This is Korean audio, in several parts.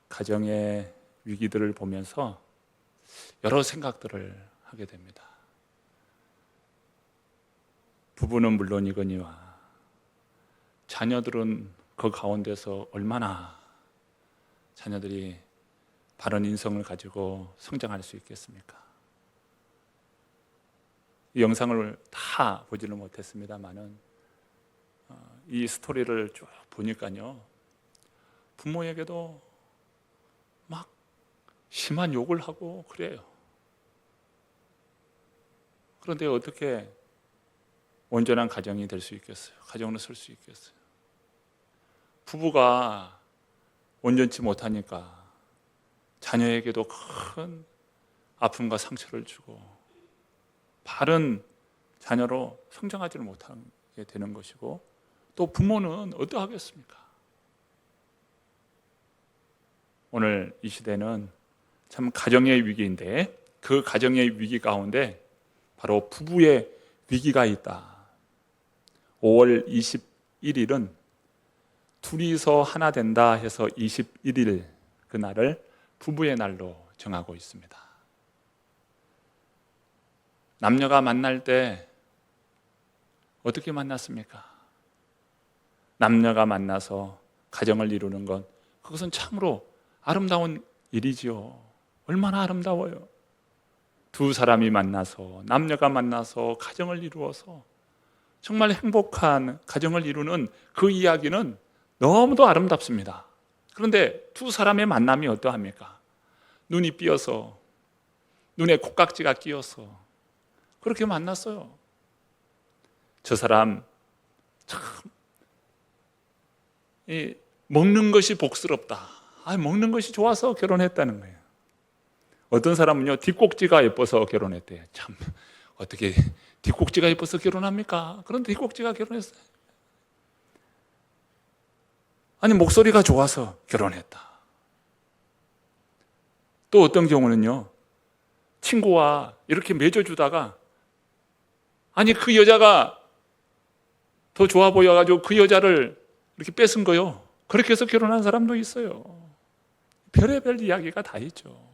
가정의 위기들을 보면서 여러 생각들을 하게 됩니다. 부부는 물론이거니와 자녀들은 그 가운데서 얼마나 자녀들이 바른 인성을 가지고 성장할 수 있겠습니까? 이 영상을 다 보지는 못했습니다만은 이 스토리를 쭉 보니까요, 부모에게도 막 심한 욕을 하고 그래요. 그런데 어떻게 온전한 가정이 될 수 있겠어요? 가정으로 설 수 있겠어요? 부부가 온전치 못하니까 자녀에게도 큰 아픔과 상처를 주고 바른 자녀로 성장하지를 못하게 되는 것이고, 또 부모는 어떠하겠습니까? 오늘 이 시대는 참 가정의 위기인데, 그 가정의 위기 가운데 바로 부부의 위기가 있다. 5월 21일은 둘이서 하나 된다 해서 21일 그날을 부부의 날로 정하고 있습니다. 남녀가 만날 때 어떻게 만났습니까? 남녀가 만나서 가정을 이루는 것, 그것은 참으로 아름다운 일이지요. 얼마나 아름다워요. 두 사람이 만나서, 남녀가 만나서 가정을 이루어서 정말 행복한 가정을 이루는 그 이야기는 너무도 아름답습니다. 그런데 두 사람의 만남이 어떠합니까? 눈이 삐어서, 눈에 콧깍지가 끼어서 그렇게 만났어요. 저 사람 참 먹는 것이 복스럽다. 먹는 것이 좋아서 결혼했다는 거예요. 어떤 사람은요, 뒷꼭지가 예뻐서 결혼했대요. 참, 어떻게 뒷꼭지가 예뻐서 결혼합니까? 그런데 뒷꼭지가 결혼했어요. 아니, 목소리가 좋아서 결혼했다. 또 어떤 경우는요, 친구와 이렇게 맺어주다가 아니, 그 여자가 더 좋아 보여가지고 그 여자를 이렇게 뺏은 거요. 그렇게 해서 결혼한 사람도 있어요. 별의별 이야기가 다 있죠.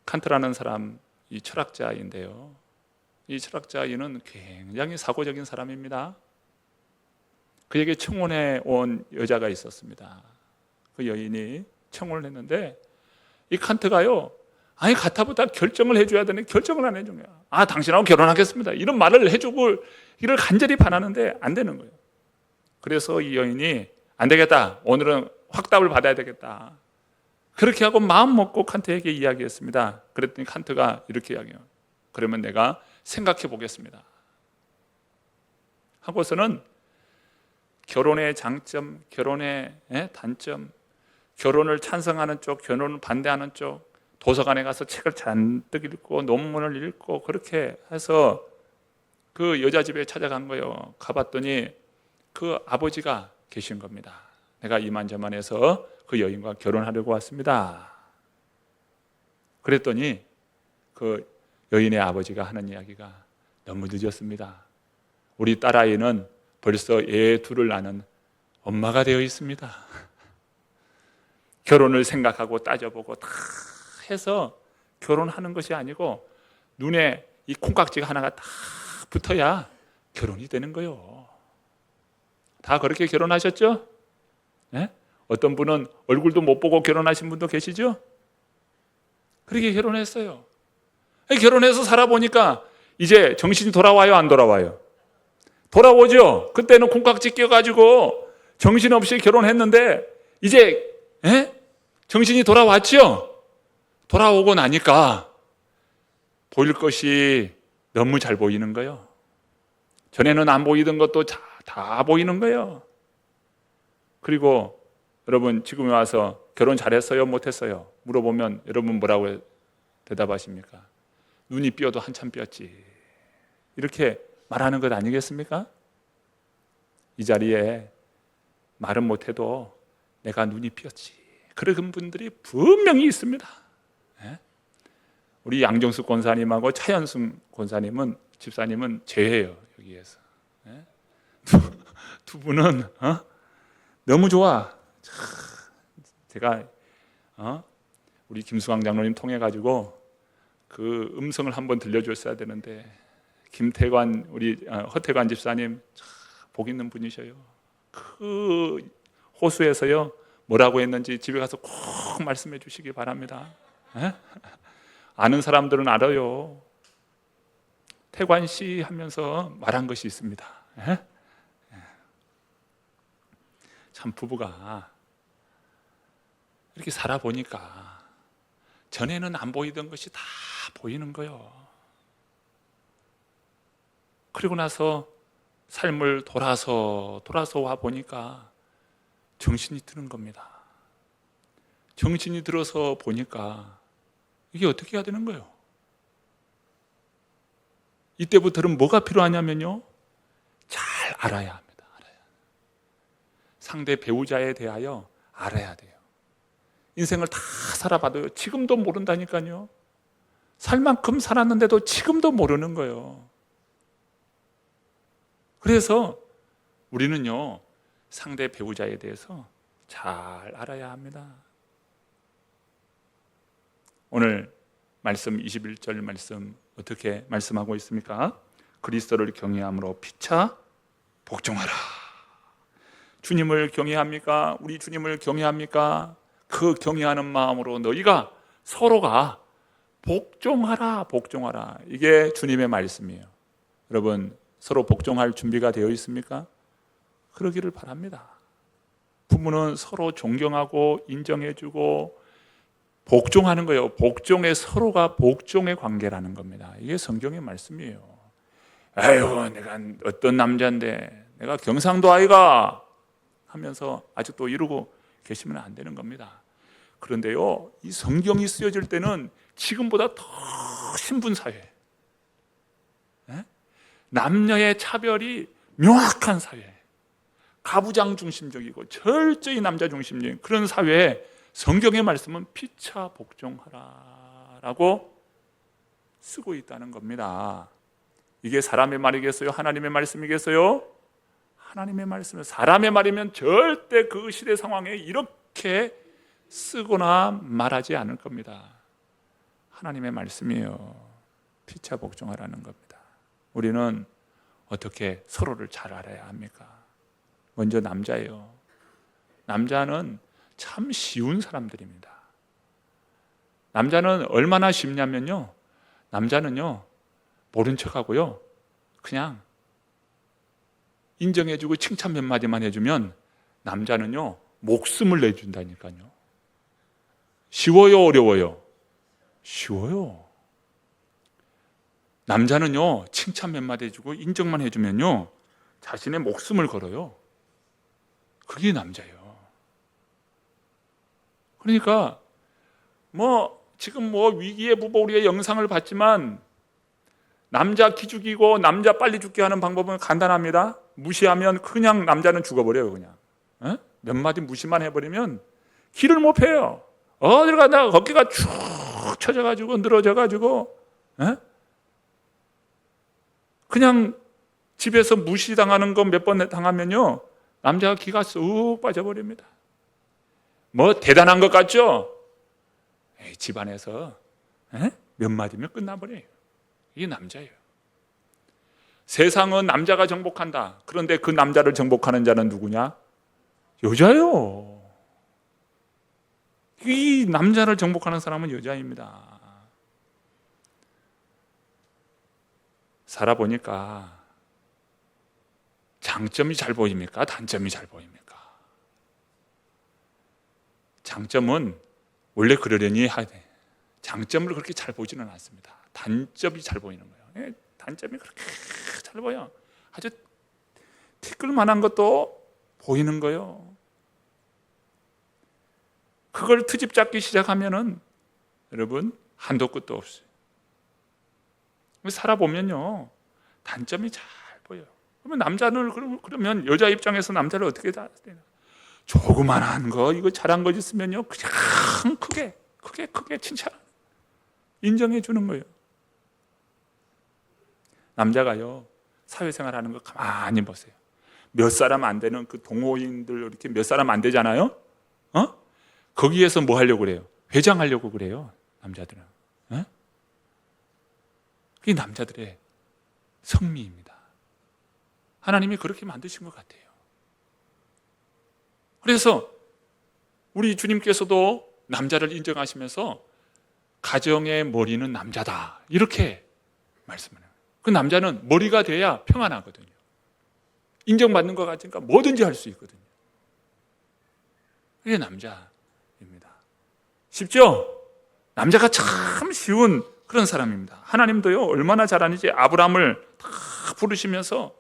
칸트라는 사람, 이 철학자인데요, 이 철학자인은 굉장히 사고적인 사람입니다. 그에게 청혼해 온 여자가 있었습니다. 그 여인이 청혼을 했는데 이 칸트가요, 아니 가타부터 결정을 해줘야 되는데 결정을 안 해준 거야. 당신하고 결혼하겠습니다, 이런 말을 해주고 이를 간절히 바라는데 안 되는 거예요. 그래서 이 여인이 안 되겠다, 오늘은 확답을 받아야 되겠다, 그렇게 하고 마음 먹고 칸트에게 이야기했습니다. 그랬더니 칸트가 이렇게 이야기해요. 그러면 내가 생각해 보겠습니다 하고서는 결혼의 장점, 결혼의 단점, 결혼을 찬성하는 쪽, 결혼을 반대하는 쪽, 도서관에 가서 책을 잔뜩 읽고 논문을 읽고 그렇게 해서 그 여자 집에 찾아간 거예요. 가봤더니 그 아버지가 계신 겁니다. 내가 이만저만해서 그 여인과 결혼하려고 왔습니다. 그랬더니 그 여인의 아버지가 하는 이야기가 너무 늦었습니다. 우리 딸아이는 벌써 애 둘을 낳은 엄마가 되어 있습니다. 결혼을 생각하고 따져보고 다 해서 결혼하는 것이 아니고 눈에 이 콩깍지가 하나가 딱 붙어야 결혼이 되는 거예요. 다 그렇게 결혼하셨죠? 네? 어떤 분은 얼굴도 못 보고 결혼하신 분도 계시죠? 그렇게 결혼했어요. 결혼해서 살아보니까 이제 정신이 돌아와요, 안 돌아와요? 돌아오죠. 그때는 콩깍지 껴가지고 정신없이 결혼했는데 이제 정신이 돌아왔죠? 돌아오고 나니까 보일 것이 너무 잘 보이는 거예요. 전에는 안 보이던 것도 다 보이는 거예요. 그리고 여러분, 지금 와서 결혼 잘했어요, 못했어요? 물어보면 여러분 뭐라고 대답하십니까? 눈이 삐어도 한참 삐었지, 이렇게 말하는 것 아니겠습니까? 이 자리에 말은 못해도 내가 눈이 삐었지, 그런 분들이 분명히 있습니다. 우리 양정숙 권사님하고 차현승 권사님은, 집사님은 제예요, 여기에서. 두 분은 너무 좋아. 제가 우리 김수광 장로님 통해 가지고 그 음성을 한번 들려줬어야 되는데, 김태관 우리 허태관 집사님 참 복 있는 분이셔요. 그 호수에서요 뭐라고 했는지 집에 가서 꼭 말씀해 주시기 바랍니다. 에? 아는 사람들은 알아요. 태관 씨 하면서 말한 것이 있습니다. 에? 참 부부가 이렇게 살아보니까 전에는 안 보이던 것이 다 보이는 거예요. 그리고 나서 삶을 돌아서 와 보니까 정신이 드는 겁니다. 정신이 들어서 보니까 이게 어떻게 해야 되는 거예요? 이때부터는 뭐가 필요하냐면요, 잘 알아야 합니다. 상대 배우자에 대하여 알아야 돼요. 인생을 다 살아봐도요 지금도 모른다니까요. 살 만큼 살았는데도 지금도 모르는 거예요. 그래서 우리는요 상대 배우자에 대해서 잘 알아야 합니다. 오늘 말씀 21절 말씀 어떻게 말씀하고 있습니까? 그리스도를 경외함으로 피차 복종하라. 주님을 경외합니까? 우리 주님을 경외합니까? 그 경외하는 마음으로 너희가 서로가 복종하라. 이게 주님의 말씀이에요. 여러분 서로 복종할 준비가 되어 있습니까? 그러기를 바랍니다. 부모는 서로 존경하고 인정해주고 복종하는 거예요. 복종의 서로가 복종의 관계라는 겁니다. 이게 성경의 말씀이에요. 아유 내가 어떤 남자인데 내가 경상도 아이가 하면서 아직도 이러고 계시면 안 되는 겁니다. 그런데요 이 성경이 쓰여질 때는 지금보다 더 신분사회, 남녀의 차별이 명확한 사회, 가부장 중심적이고 철저히 남자 중심적인 그런 사회에 성경의 말씀은 피차 복종하라라고 쓰고 있다는 겁니다. 이게 사람의 말이겠어요? 하나님의 말씀이겠어요? 하나님의 말씀은 사람의 말이면 절대 그 시대 상황에 이렇게 쓰거나 말하지 않을 겁니다. 하나님의 말씀이에요. 피차 복종하라는 겁니다. 우리는 어떻게 서로를 잘 알아야 합니까? 먼저 남자예요. 남자는 참 쉬운 사람들입니다. 남자는 얼마나 쉽냐면요, 남자는요 모른 척하고요 그냥 인정해주고 칭찬 몇 마디만 해주면 남자는요 목숨을 내준다니까요. 쉬워요 어려워요? 쉬워요. 남자는요 칭찬 몇 마디 해주고 인정만 해주면요 자신의 목숨을 걸어요. 그게 남자예요. 그러니까 지금 위기의 부부 우리의 영상을 봤지만 남자 기죽이고 남자 빨리 죽게 하는 방법은 간단합니다. 무시하면 그냥 남자는 죽어버려요. 그냥 몇 마디 무시만 해버리면 길을 못 펴요. 어딜 가다가 어깨가 축 처져가지고 늘어져가지고 그냥 집에서 무시당하는 거 몇 번 당하면요 남자가 기가 쑥 빠져버립니다. 대단한 것 같죠? 집안에서 몇 마디면 끝나버려요. 이게 남자예요. 세상은 남자가 정복한다. 그런데 그 남자를 정복하는 자는 누구냐? 여자예요. 이 남자를 정복하는 사람은 여자입니다. 살아보니까 장점이 잘 보입니까? 단점이 잘 보입니까? 장점은 원래 그러려니 하되 장점을 그렇게 잘 보지는 않습니다. 단점이 잘 보이는 거예요. 단점이 그렇게 잘 보여. 아주 티끌만한 것도 보이는 거예요. 그걸 트집 잡기 시작하면은 여러분 한도 끝도 없어요. 살아보면요 단점이 잘 보여요. 그러면 남자는 그러면 여자 입장에서 남자를 어떻게 다 조그만한 거 이거 잘한 거 있으면요 그냥 크게 칭찬 인정해 주는 거예요. 남자가요 사회생활하는 거 가만히 보세요. 몇 사람 안 되는 그 동호인들 이렇게 몇 사람 안 되잖아요. 거기에서 뭐 하려고 그래요? 회장하려고 그래요, 남자들은. 그게 남자들의 성미입니다. 하나님이 그렇게 만드신 것 같아요. 그래서 우리 주님께서도 남자를 인정하시면서 가정의 머리는 남자다, 이렇게 말씀을 해요. 그 남자는 머리가 돼야 평안하거든요. 인정받는 것 같으니까 뭐든지 할 수 있거든요. 그게 남자입니다. 쉽죠? 남자가 참 쉬운 그런 사람입니다. 하나님도요, 얼마나 잘하는지 아브라함을 다 부르시면서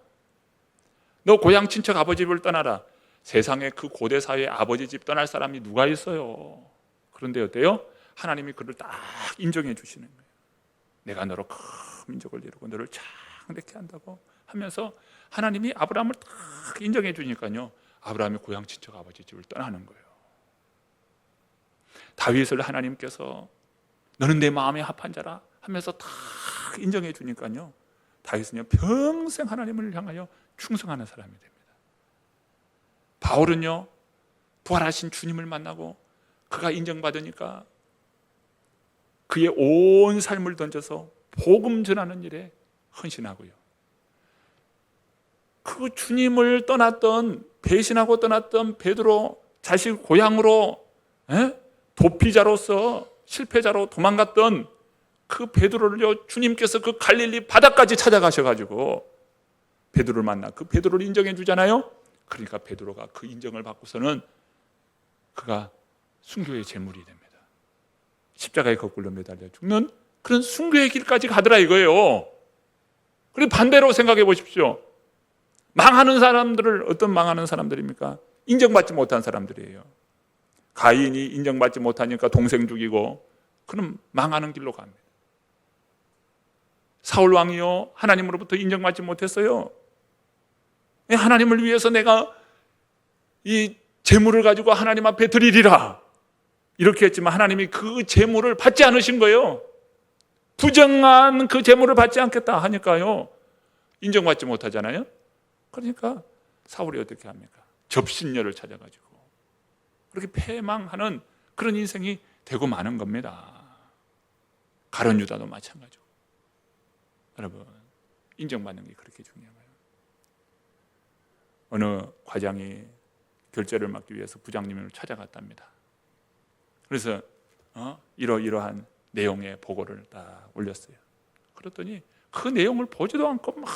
너 고향 친척 아버지 집을 떠나라. 세상에 그 고대 사회에 아버지 집 떠날 사람이 누가 있어요? 그런데 어때요? 하나님이 그를 딱 인정해 주시는 거예요. 내가 너로 큰 민족을 이루고 너를 창대케 한다고 하면서 하나님이 아브라함을 딱 인정해 주니까요, 아브라함이 고향 친척 아버지 집을 떠나는 거예요. 다윗을 하나님께서 너는 내 마음에 합한 자라 하면서 딱 인정해 주니까요, 다윗은요 평생 하나님을 향하여 충성하는 사람이 됩니다. 바울은요, 부활하신 주님을 만나고 그가 인정받으니까 그의 온 삶을 던져서 복음 전하는 일에 헌신하고요, 그 주님을 떠났던, 배신하고 떠났던 베드로, 자식 고향으로 도피자로서 실패자로 도망갔던 그 베드로를요, 주님께서 그 갈릴리 바다까지 찾아가셔가지고 베드로를 만나 그 베드로를 인정해 주잖아요. 그러니까 베드로가 그 인정을 받고서는 그가 순교의 제물이 됩니다. 십자가에 거꾸로 매달려 죽는 그런 순교의 길까지 가더라 이거예요. 그리고 반대로 생각해 보십시오. 망하는 사람들을, 어떤 망하는 사람들입니까? 인정받지 못한 사람들이에요. 가인이 인정받지 못하니까 동생 죽이고, 그럼 망하는 길로 갑니다. 사울 왕이요, 하나님으로부터 인정받지 못했어요. 하나님을 위해서 내가 이 재물을 가지고 하나님 앞에 드리리라 이렇게 했지만 하나님이 그 재물을 받지 않으신 거예요. 부정한 그 재물을 받지 않겠다 하니까요, 인정받지 못하잖아요. 그러니까 사울이 어떻게 합니까? 접신녀를 찾아가지고 그렇게 패망하는 그런 인생이 되고 마는 겁니다. 가룟 유다도 마찬가지고. 여러분, 인정받는 게 그렇게 중요한 거예요. 어느 과장이 결제를 막기 위해서 부장님을 찾아갔답니다. 그래서 이러이러한 내용의 보고를 딱 올렸어요. 그랬더니 그 내용을 보지도 않고 막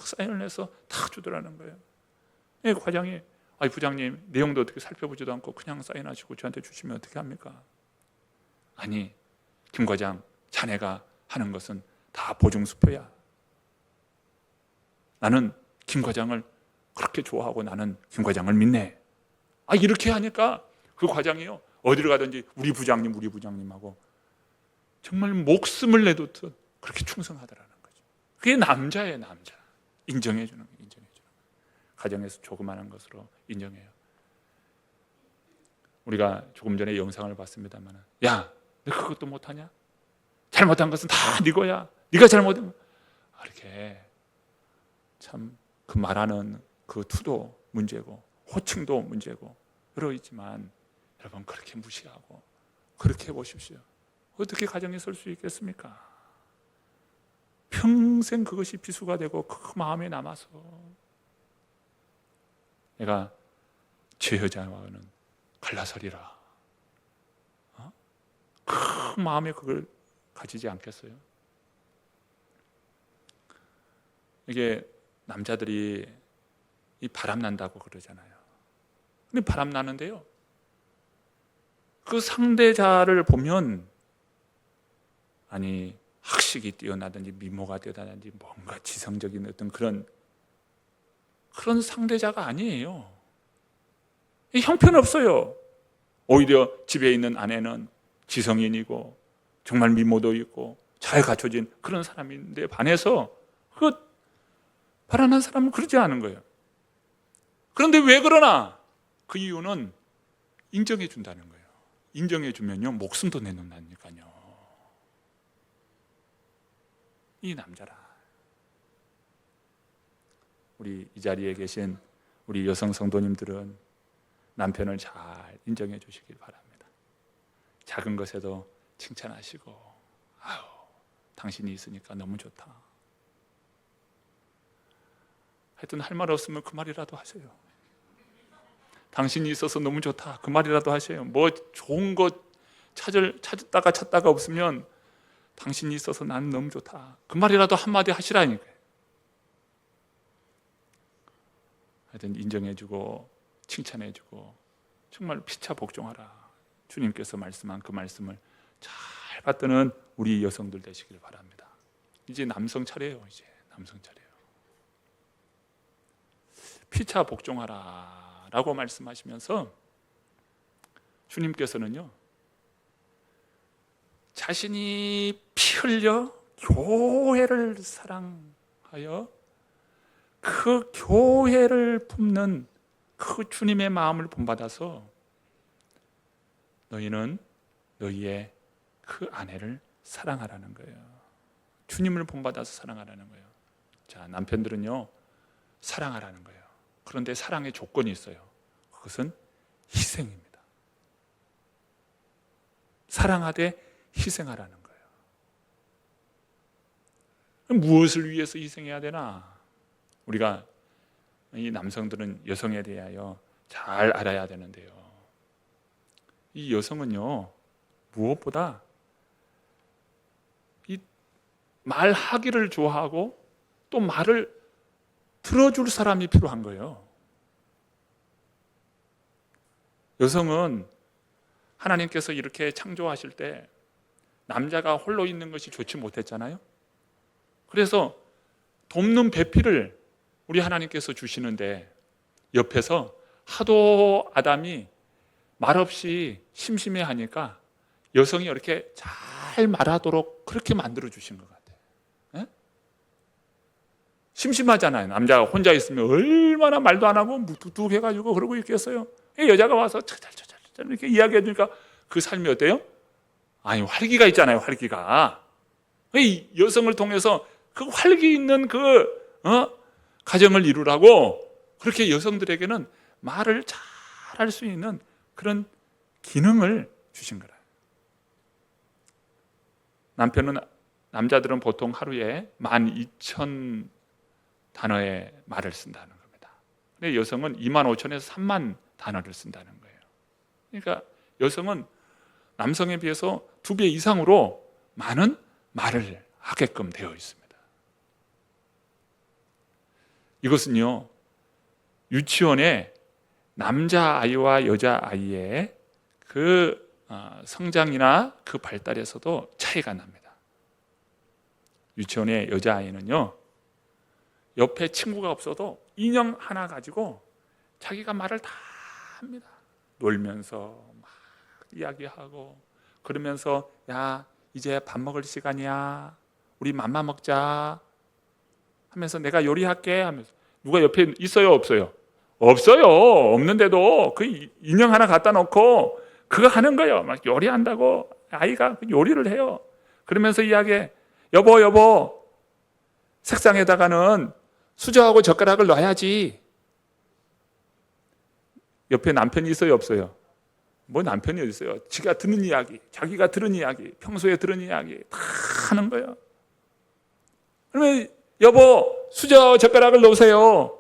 사인을 해서 다 주더라는 거예요. 과장이 부장님, 내용도 어떻게 살펴보지도 않고 그냥 사인하시고 저한테 주시면 어떻게 합니까? 아니, 김 과장, 자네가 하는 것은 다 보증수표야. 나는 김 과장을 그렇게 좋아하고 나는 김 과장을 믿네. 이렇게 하니까 그 과장이요, 어디를 가든지 우리 부장님하고 정말 목숨을 내놓듯 그렇게 충성하더라는 거죠. 그게 남자예요, 남자. 인정해주는 거예요, 인정해주는 거예요. 가정에서 조그마한 것으로 인정해요. 우리가 조금 전에 영상을 봤습니다만, 야, 너 그것도 못하냐? 잘못한 것은 다 네 거야. 네가 잘못한 거. 이렇게 참 그 말하는 그 투도 문제고 호칭도 문제고 여러 있지만, 여러분 그렇게 무시하고 그렇게 해보십시오. 어떻게 가정에 설 수 있겠습니까? 평생 그것이 비수가 되고 그 마음에 남아서 내가 제 여자와는 갈라서리라. 그 마음에 그걸 가지지 않겠어요? 이게 남자들이 이 바람 난다고 그러잖아요. 근데 바람 나는데요, 그 상대자를 보면 학식이 뛰어나든지 미모가 뛰어나든지 뭔가 지성적인 어떤 그런 상대자가 아니에요. 형편없어요. 오히려 집에 있는 아내는 지성인이고 정말 미모도 있고 잘 갖춰진 그런 사람인데 반해서 그 바라는 사람은 그러지 않은 거예요. 그런데 왜 그러나? 그 이유는 인정해 준다는 거예요. 인정해 주면요, 목숨도 내놓는다니까요. 이 남자라. 우리 이 자리에 계신 우리 여성 성도님들은 남편을 잘 인정해 주시길 바랍니다. 작은 것에도 칭찬하시고, 아유, 당신이 있으니까 너무 좋다. 하여튼 할 말 없으면 그 말이라도 하세요. 당신이 있어서 너무 좋다, 그 말이라도 하세요. 뭐 좋은 것 찾다가 없으면 당신이 있어서 난 너무 좋다, 그 말이라도 한마디 하시라니까요. 하여튼 인정해주고 칭찬해주고 정말 피차 복종하라. 주님께서 말씀한 그 말씀을 잘 받드는 우리 여성들 되시길 바랍니다. 이제 남성 차례예요. 이제 남성 차례예요. 피차 복종하라 라고 말씀하시면서 주님께서는요, 자신이 피 흘려 교회를 사랑하여 그 교회를 품는 그 주님의 마음을 본받아서 너희는 너희의 그 아내를 사랑하라는 거예요. 주님을 본받아서 사랑하라는 거예요. 자, 남편들은요, 사랑하라는 거예요. 그런데 사랑의 조건이 있어요. 그것은 희생입니다. 사랑하되 희생하라는 거예요. 무엇을 위해서 희생해야 되나? 우리가 이 남성들은 여성에 대하여 잘 알아야 되는데요, 이 여성은요, 무엇보다 이 말하기를 좋아하고 또 말을 들어줄 사람이 필요한 거예요. 여성은 하나님께서 이렇게 창조하실 때 남자가 홀로 있는 것이 좋지 못했잖아요. 그래서 돕는 배필을 우리 하나님께서 주시는데 옆에서 하도 아담이 말없이 심심해하니까 여성이 이렇게 잘 말하도록 그렇게 만들어 주신 것 같아요. 예? 심심하잖아요. 남자가 혼자 있으면 얼마나 말도 안 하고 무뚝뚝해가지고 그러고 있겠어요. 여자가 와서 차차차차 이렇게 이야기해 주니까 그 삶이 어때요? 아니, 활기가 있잖아요. 활기가. 이 여성을 통해서 그 활기 있는 가정을 이루라고 그렇게 여성들에게는 말을 잘 할 수 있는 그런 기능을 주신 거라. 남자들은 보통 하루에 12,000 단어의 말을 쓴다는 겁니다. 근데 여성은 25,000에서 3만 단어를 쓴다는 거예요. 그러니까 여성은 남성에 비해서 2배 이상으로 많은 말을 하게끔 되어 있습니다. 이것은요, 유치원에 남자아이와 여자아이의 그 성장이나 그 발달에서도 차이가 납니다. 유치원의 여자아이는요, 옆에 친구가 없어도 인형 하나 가지고 자기가 말을 다 합니다. 놀면서 막 이야기하고 그러면서, 야, 이제 밥 먹을 시간이야, 우리 맘마 먹자 하면서 내가 요리할게 하면서, 누가 옆에 있어요? 없어요? 없어요. 없는데도 그 인형 하나 갖다 놓고 그거 하는 거예요. 막 요리한다고 아이가 요리를 해요. 그러면서 이야기해. 여보, 색상에다가는 수저하고 젓가락을 놔야지. 옆에 남편이 있어요? 없어요? 뭐 남편이 어디 있어요? 자기가 들은 이야기, 평소에 들은 이야기 다 하는 거예요. 그러면 여보, 수저 젓가락을 놓으세요.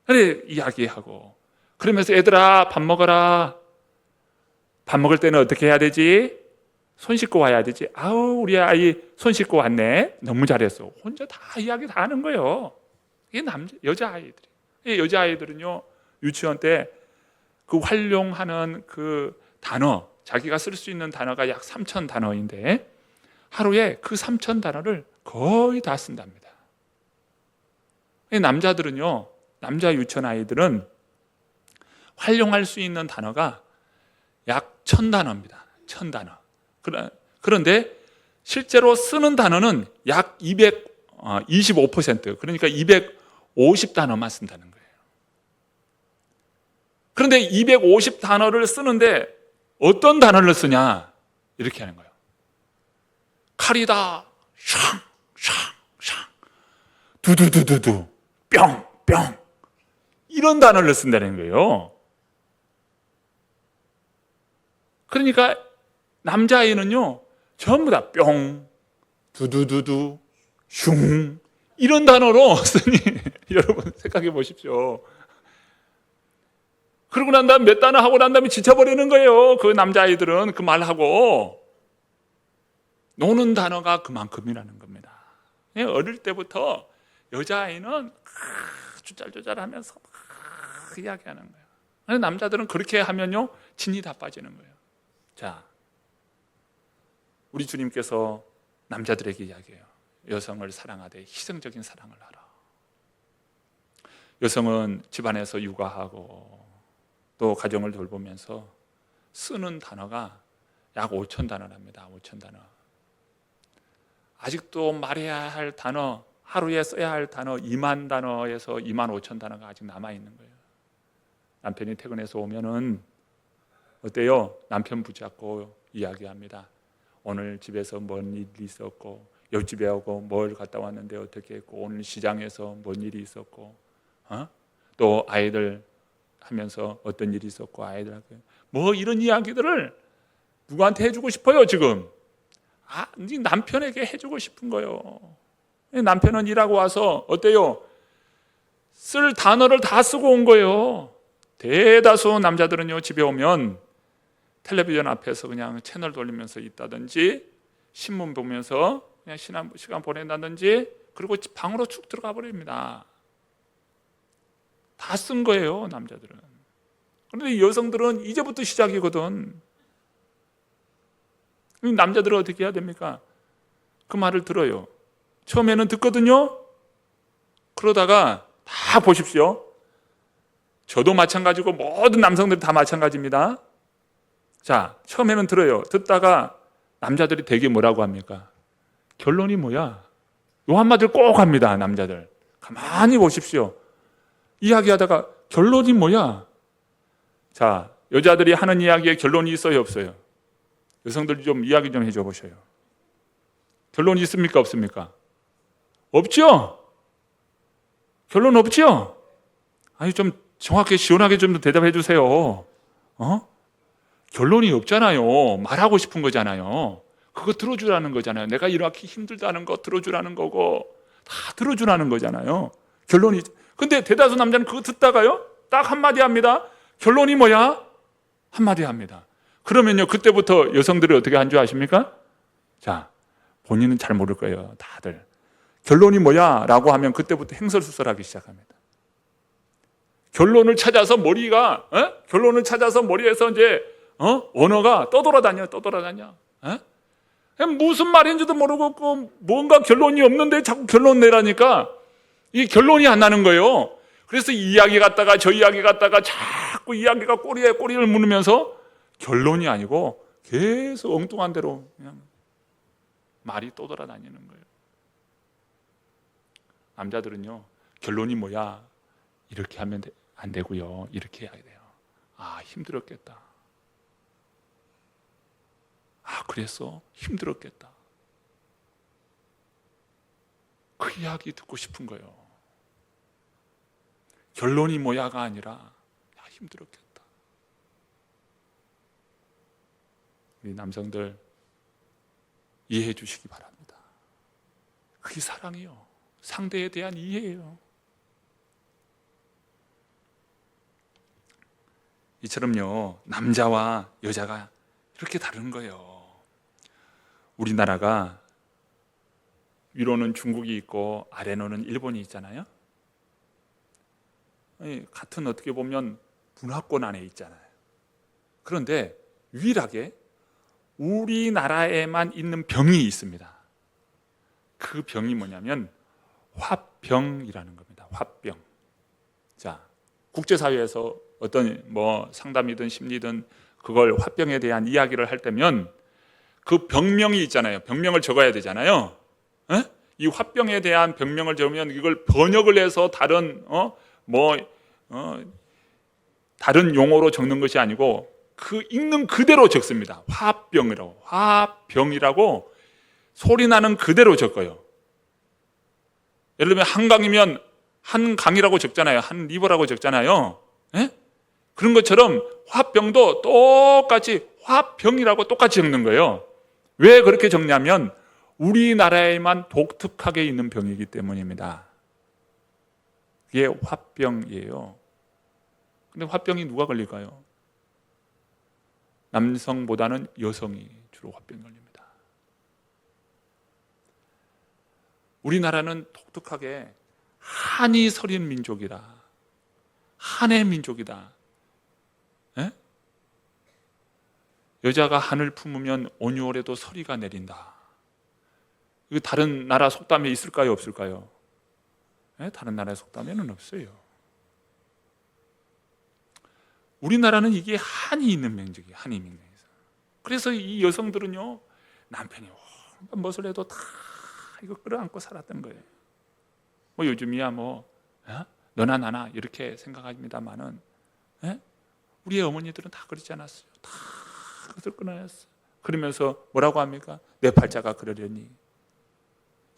그래, 이야기하고 그러면서 애들아 밥 먹어라. 밥 먹을 때는 어떻게 해야 되지? 손 씻고 와야 되지. 아우, 우리 아이 손 씻고 왔네. 너무 잘했어. 혼자 다 이야기 다 하는 거예요. 이게 여자아이들이. 여자아이들은요, 유치원 때 그 활용하는 그 단어, 자기가 쓸 수 있는 단어가 약 3,000 단어인데 하루에 그 3,000 단어를 거의 다 쓴답니다. 남자들은요, 남자 유치원 아이들은 활용할 수 있는 단어가 약 1,000단어입니다. 1,000단어. 그런데 실제로 쓰는 단어는 약 25%, 그러니까 250단어만 쓴다는 거예요. 그런데 250단어를 쓰는데 어떤 단어를 쓰냐? 이렇게 하는 거예요. 칼이다. 샹, 두두두두두. 뿅. 이런 단어를 쓴다는 거예요. 그러니까 남자아이는요 전부 다 뿅, 두두두두, 슝 이런 단어로 쓰니 여러분 생각해 보십시오. 그러고 난 다음에 몇 단어 하고 난 다음에 지쳐버리는 거예요. 그 남자아이들은 그 말하고 노는 단어가 그만큼이라는 겁니다. 어릴 때부터 여자아이는 조잘조잘하면서 막 이야기하는 거예요. 남자들은 그렇게 하면요 진이 다 빠지는 거예요. 자, 우리 주님께서 남자들에게 이야기해요. 여성을 사랑하되 희생적인 사랑을 하라. 여성은 집안에서 육아하고 또 가정을 돌보면서 쓰는 단어가 약 5,000단어랍니다. 5,000단어. 아직도 말해야 할 단어, 하루에 써야 할 단어 2만 단어에서 2만 5천 단어가 아직 남아있는 거예요. 남편이 퇴근해서 오면은 어때요? 남편 붙잡고 이야기합니다. 오늘 집에서 뭔 일이 있었고, 옆집에 오고 뭘 갔다 왔는데 어떻게 했고, 오늘 시장에서 뭔 일이 있었고, 또 아이들 하면서 어떤 일이 있었고, 아이들하고 뭐 이런 이야기들을 누구한테 해주고 싶어요 지금? 남편에게 해주고 싶은 거예요. 남편은 일하고 와서 어때요? 쓸 단어를 다 쓰고 온 거예요. 대다수 남자들은요 집에 오면 텔레비전 앞에서 그냥 채널 돌리면서 있다든지 신문 보면서 그냥 시간 보낸다든지 그리고 방으로 쭉 들어가 버립니다. 다 쓴 거예요 남자들은. 그런데 여성들은 이제부터 시작이거든. 남자들은 어떻게 해야 됩니까? 그 말을 들어요. 처음에는 듣거든요. 그러다가 다 보십시오. 저도 마찬가지고 모든 남성들이 다 마찬가지입니다. 자, 처음에는 들어요. 듣다가 남자들이 되게 뭐라고 합니까? 결론이 뭐야? 요 한마디를 꼭 합니다. 남자들 가만히 보십시오. 이야기하다가 결론이 뭐야? 자, 여자들이 하는 이야기에 결론이 있어요 없어요? 여성들이 좀 이야기 좀 해줘 보셔요. 결론이 있습니까 없습니까? 없죠? 결론 없죠? 아니 좀 정확하게 시원하게 좀 대답해 주세요. 결론이 없잖아요. 말하고 싶은 거잖아요. 그거 들어주라는 거잖아요. 내가 이렇게 힘들다는 거 들어주라는 거고 다 들어주라는 거잖아요. 결론이. 근데 대다수 남자는 그거 듣다가요 딱 한마디 합니다. 결론이 뭐야? 한마디 합니다. 그러면요 그때부터 여성들이 어떻게 한 줄 아십니까? 자, 본인은 잘 모를 거예요. 다들 결론이 뭐야? 라고 하면 그때부터 행설수설하기 시작합니다. 결론을 찾아서 결론을 찾아서 머리에서 이제 언어가 떠돌아다녀. 무슨 말인지도 모르고 뭔가 결론이 없는데 자꾸 결론 내라니까 이게 결론이 안 나는 거예요. 그래서 이 이야기 갔다가 저 이야기 갔다가 자꾸 이야기가 꼬리에 꼬리를 물으면서 결론이 아니고 계속 엉뚱한 대로 그냥 말이 떠돌아다니는 거예요. 남자들은요 결론이 뭐야? 이렇게 하면 안 되고요. 이렇게 해야 돼요. 힘들었겠다. 그랬어? 힘들었겠다. 그 이야기 듣고 싶은 거예요. 결론이 뭐야가 아니라 힘들었겠다. 우리 남성들 이해해 주시기 바랍니다. 그게 사랑이요. 상대에 대한 이해예요. 이처럼요 남자와 여자가 이렇게 다른 거예요. 우리나라가 위로는 중국이 있고 아래로는 일본이 있잖아요. 같은 어떻게 보면 문화권 안에 있잖아요. 그런데 유일하게 우리나라에만 있는 병이 있습니다. 그 병이 뭐냐면 화병이라는 겁니다. 화병. 자, 국제사회에서 어떤 상담이든 심리든 그걸 화병에 대한 이야기를 할 때면 그 병명이 있잖아요. 병명을 적어야 되잖아요. 이 화병에 대한 병명을 적으면 이걸 번역을 해서 다른 용어로 적는 것이 아니고 그 읽는 그대로 적습니다. 화병이라고 소리 나는 그대로 적어요. 예를 들면 한강이면 한 강이라고 적잖아요. 한 리버라고 적잖아요. 예? 그런 것처럼 화병도 똑같이 화병이라고 똑같이 적는 거예요. 왜 그렇게 적냐면 우리나라에만 독특하게 있는 병이기 때문입니다. 이게 화병이에요. 근데 화병이 누가 걸릴까요? 남성보다는 여성이 주로 화병 걸립니다. 우리나라는 독특하게 한이 서린 민족이라, 한의 민족이다. 에? 여자가 한을 품으면 온유월에도 서리가 내린다. 이거 다른 나라 속담에 있을까요? 없을까요? 에? 다른 나라의 속담에는 없어요. 우리나라는 이게 한이 있는 민족이에요. 한이 민족에서. 그래서 이 여성들은요, 남편이 무엇을 해도 다 이거 끌어안고 살았던 거예요. 뭐 요즘이야 너나 나나 이렇게 생각합니다만은, 우리의 어머니들은 다 그러지 않았어요. 다 그것을 끊어냈어요. 그러면서 뭐라고 합니까? 내 팔자가 그러려니,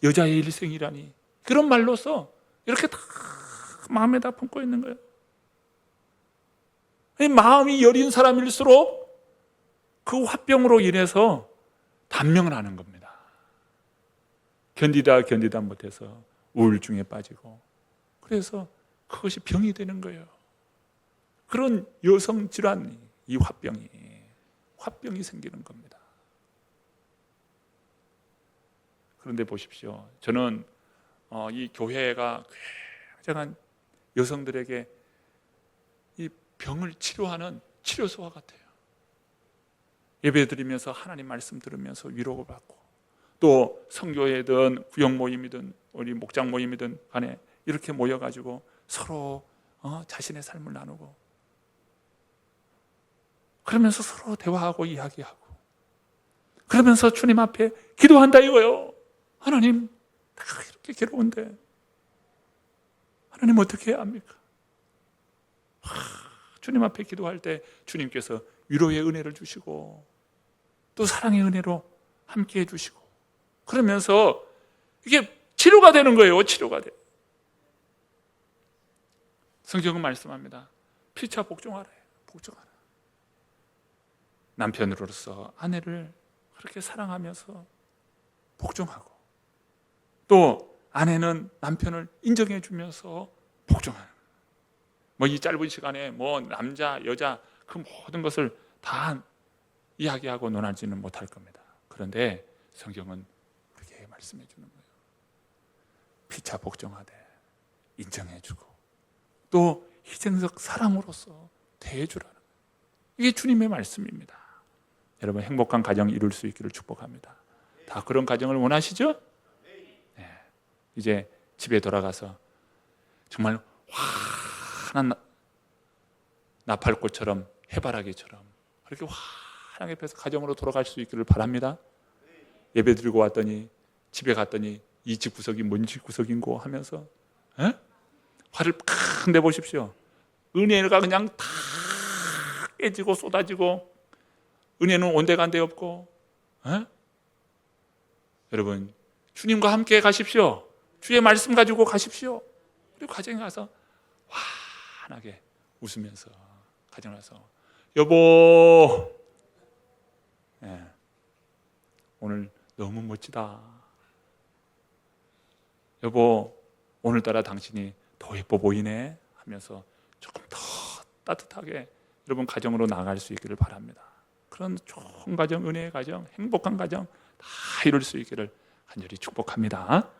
여자의 일생이라니, 그런 말로서 이렇게 다 마음에다 품고 있는 거예요. 마음이 여린 사람일수록 그 화병으로 인해서 단명을 하는 겁니다. 견디다 못해서 우울증에 빠지고, 그래서 그것이 병이 되는 거예요. 그런 여성 질환이, 이 화병이 생기는 겁니다. 그런데 보십시오. 저는 이 교회가 굉장한 여성들에게 이 병을 치료하는 치료소와 같아요. 예배 드리면서 하나님 말씀 들으면서 위로를 받고, 또 성교회든 구역 모임이든 우리 목장 모임이든 간에 이렇게 모여가지고 서로 자신의 삶을 나누고, 그러면서 서로 대화하고 이야기하고, 그러면서 주님 앞에 기도한다 이거요. 하나님, 내가 이렇게 괴로운데 하나님 어떻게 해야 합니까? 주님 앞에 기도할 때 주님께서 위로의 은혜를 주시고, 또 사랑의 은혜로 함께 해주시고, 그러면서 이게 치료가 되는 거예요. 치료가 돼. 성경은 말씀합니다. 피차 복종하라. 복종하라. 남편으로서 아내를 그렇게 사랑하면서 복종하고, 또 아내는 남편을 인정해 주면서 복종하는, 이 짧은 시간에 남자 여자 그 모든 것을 다 이야기하고 논하지는 못할 겁니다. 그런데 성경은 그렇게 말씀해 주는 거예요. 피차 복종하되 인정해 주고, 또 희생적 사랑으로서 대해 주라는, 이게 주님의 말씀입니다. 여러분, 행복한 가정 이룰 수 있기를 축복합니다. 다 그런 가정을 원하시죠? 네. 이제 집에 돌아가서 정말 환한 나팔꽃처럼, 해바라기처럼 그렇게 환하게 펴서 가정으로 돌아갈 수 있기를 바랍니다. 예배 드리고 왔더니, 집에 갔더니 이 집 구석이 뭔 집 구석인고 하면서 화를 팍 내보십시오. 은혜가 그냥 다 깨지고 쏟아지고, 은혜는 온데간데 없고. 여러분, 주님과 함께 가십시오. 주의 말씀 가지고 가십시오. 그리고 가정에 가서 환하게 웃으면서 가정에 가서, 여보, 오늘 너무 멋지다. 여보, 오늘따라 당신이 더 예뻐 보이네 하면서 조금 더 따뜻하게 여러분 가정으로 나아갈 수 있기를 바랍니다. 그런 좋은 가정, 은혜의 가정, 행복한 가정 다 이룰 수 있기를 간절히 축복합니다.